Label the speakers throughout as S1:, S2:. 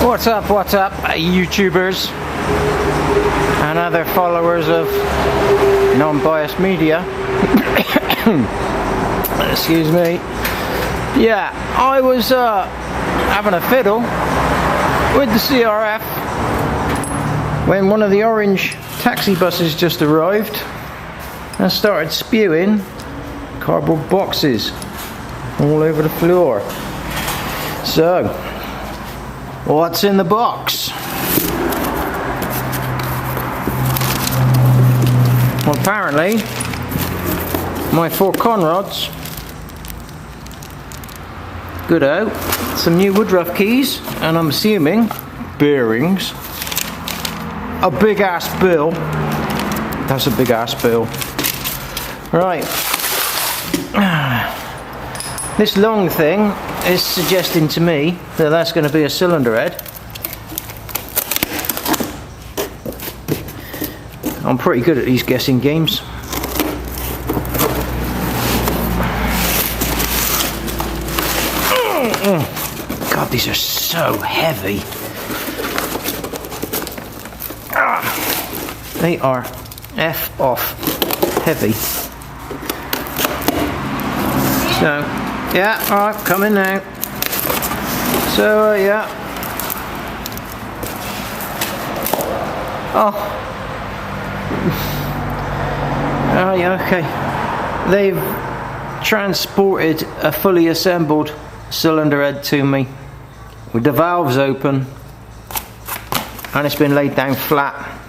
S1: What's up, YouTubers and other followers of non-biased media. Excuse me. Yeah, I was having a fiddle with the CRF when one of the orange taxi buses just arrived and started spewing cardboard boxes all over the floor. So, what's in the box? Well, apparently, my 4 conrods, good out, some new woodruff keys, and I'm assuming bearings, a big ass bill. That's a big ass bill. Right. This long thing is suggesting to me that that's going to be a cylinder head. I'm pretty good at these guessing games. God, these are so heavy. They are F off heavy. So, yeah, alright, coming now. So, yeah. Oh. Oh, yeah, okay. They've transported a fully assembled cylinder head to me with the valves open, and it's been laid down flat.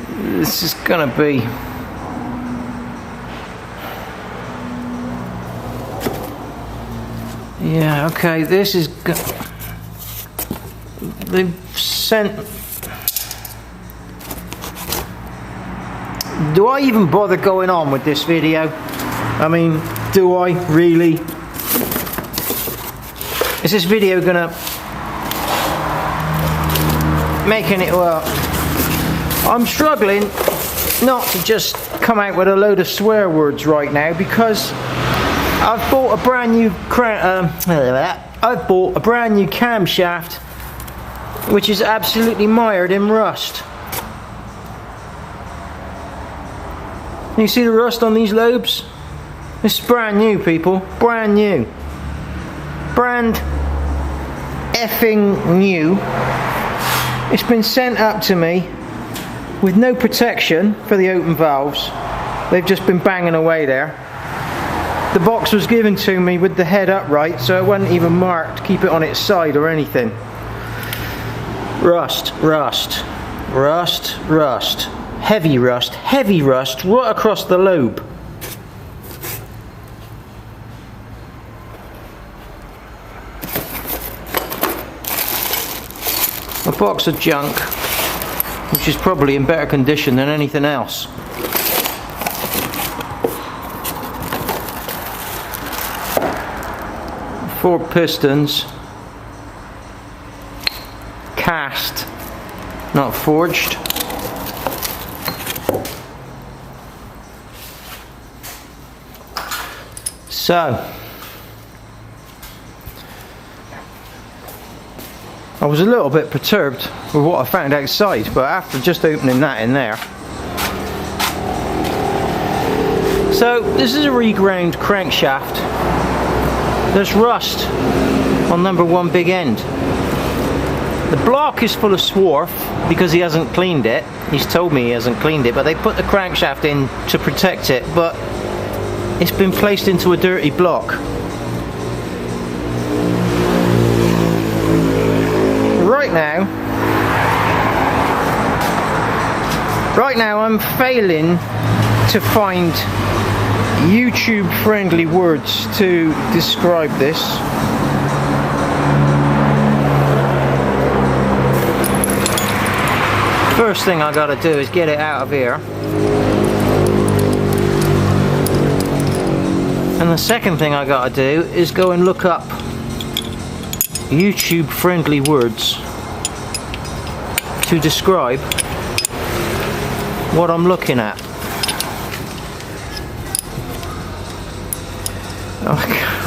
S1: This is gonna be yeah, okay, this is they've sent. Do I even bother going on with this video? I mean, do I really? Is this video gonna making it well? I'm struggling not to just come out with a load of swear words right now because I've bought a brand new camshaft which is absolutely mired in rust. You see the rust on these lobes? This is brand new, people. Brand new. Brand effing new. It's been sent up to me with no protection for the open valves. They've just been banging away there. The box was given to me with the head upright, so it wasn't even marked to keep it on its side or anything. Rust, rust, rust, rust. Heavy rust right across the lobe. A box of junk, which is probably in better condition than anything else. Four pistons, cast, not forged. So, I was a little bit perturbed with what I found outside, but after just opening that in there. So, this is a reground crankshaft. There's rust on number 1 big end. The block is full of swarf because he hasn't cleaned it. He's told me he hasn't cleaned it, but they put the crankshaft in to protect it, but it's been placed into a dirty block. Right now I'm failing to find YouTube friendly words to describe this. First thing I gotta do is get it out of here. And the second thing I gotta do is go and look up YouTube friendly words to describe what I'm looking at.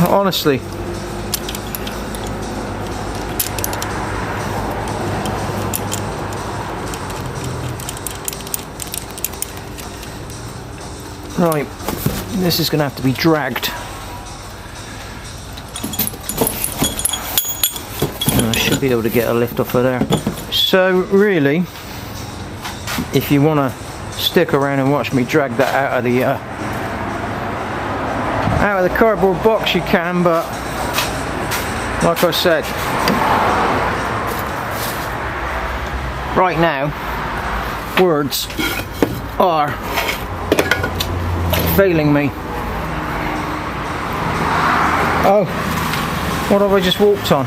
S1: honestly. Right, this is going to have to be dragged. I should be able to get a lift off of there. So really, if you want to stick around and watch me drag that out of the cardboard box, you can, but like I said, right now words are failing me. Oh, what have I just walked on?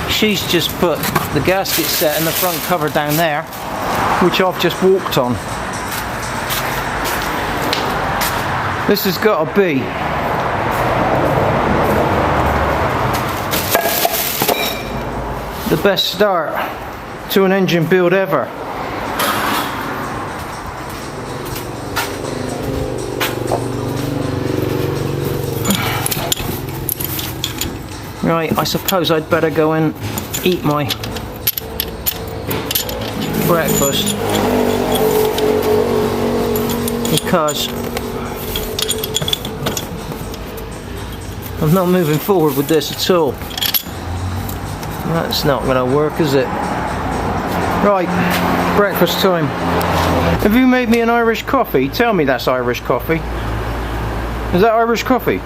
S1: She's just put the gasket set and the front cover down there, which I've just walked on. This has got to be the best start to an engine build ever. Right, I suppose I'd better go and eat my breakfast, because I'm not moving forward with this at all. That's not going to work, is it? Right, breakfast time. Have you made me an Irish coffee? Tell me that's Irish coffee. Is that Irish coffee?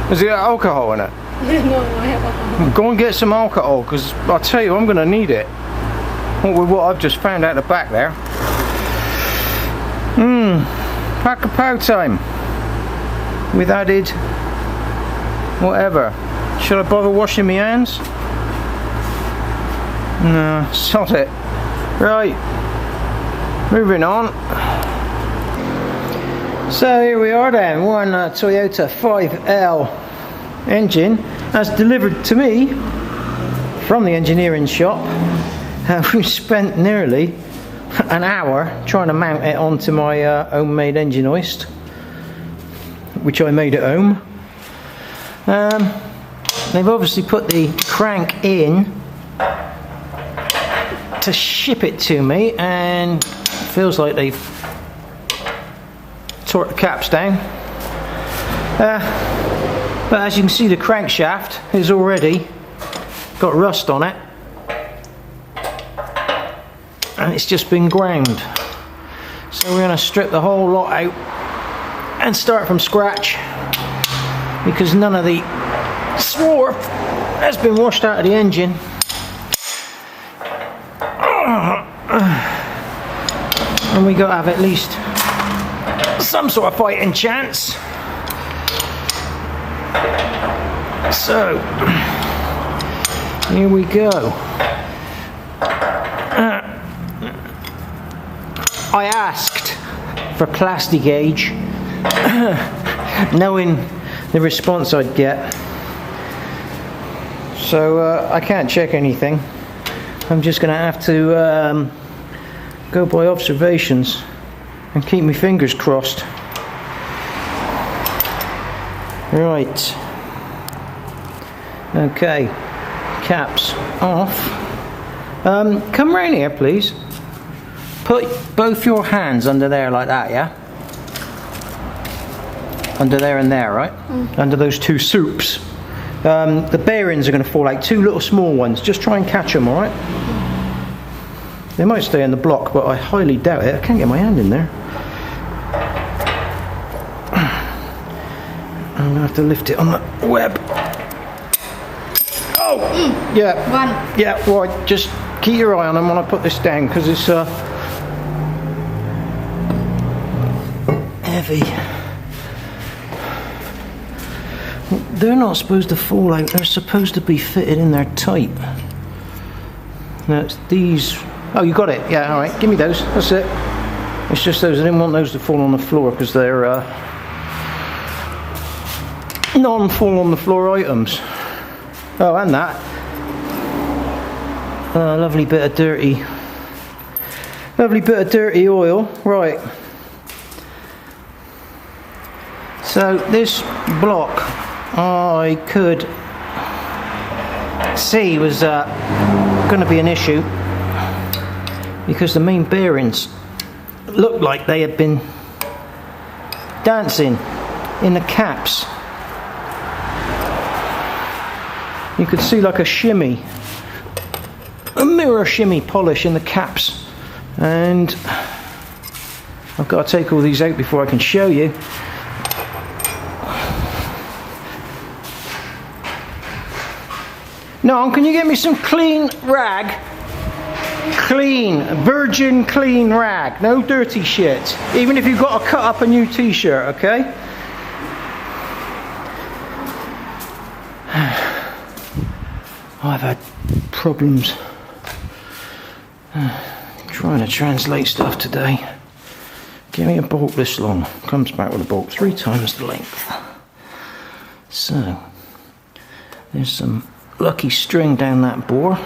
S1: Has it got alcohol in it?
S2: No, I have alcohol.
S1: Go and get some alcohol, because I'll tell you, I'm going to need it. With what I've just found out the back there. Pack a pow time. With added whatever. Should I bother washing my hands? No, sod it. Right, moving on. So here we are then, one Toyota 5L engine as delivered to me from the engineering shop. We've spent nearly an hour trying to mount it onto my homemade engine hoist, which I made at home. They've obviously put the crank in to ship it to me, and it feels like they've torqued the caps down. But as you can see, the crankshaft has already got rust on it, and it's just been ground. So we're going to strip the whole lot out and start from scratch, because none of the swarf has been washed out of the engine. And we got to have at least some sort of fighting chance. So here we go. I asked for plastic gauge, knowing the response I'd get. So I can't check anything. I'm just going to have to go by observations and keep my fingers crossed. Right. Okay. Caps off. Come round here, please. Put both your hands under there like that, yeah? Under there and there, right? Under those two soups. The bearings are going to fall out, two little small ones. Just try and catch them, alright? They might stay in the block, but I highly doubt it. I can't get my hand in there. I'm going to have to lift it on the web. Oh! Yeah.
S2: One.
S1: Yeah, right. Just keep your eye on them when I put this down, because it's heavy. They're not supposed to fall out. They're supposed to be fitted in there tight. Now it's these. Oh, you got it. Yeah, all right. Give me those. That's it. It's just those. I didn't want those to fall on the floor, because they're non-fall on the floor items. Oh, and that. Lovely bit of dirty. Lovely bit of dirty oil. Right. So this block, I could see was going to be an issue, because the main bearings looked like they had been dancing in the caps. You could see like a shimmy, a mirror shimmy polish in the caps. And I've got to take all these out before I can show you. No, can you get me some clean rag? Clean, virgin clean rag, no dirty shit. Even if you've got to cut up a new t-shirt, okay? I've had problems trying to translate stuff today. Give me a bolt this long. Comes back with a bolt 3 times the length. So, there's some lucky string down that bore.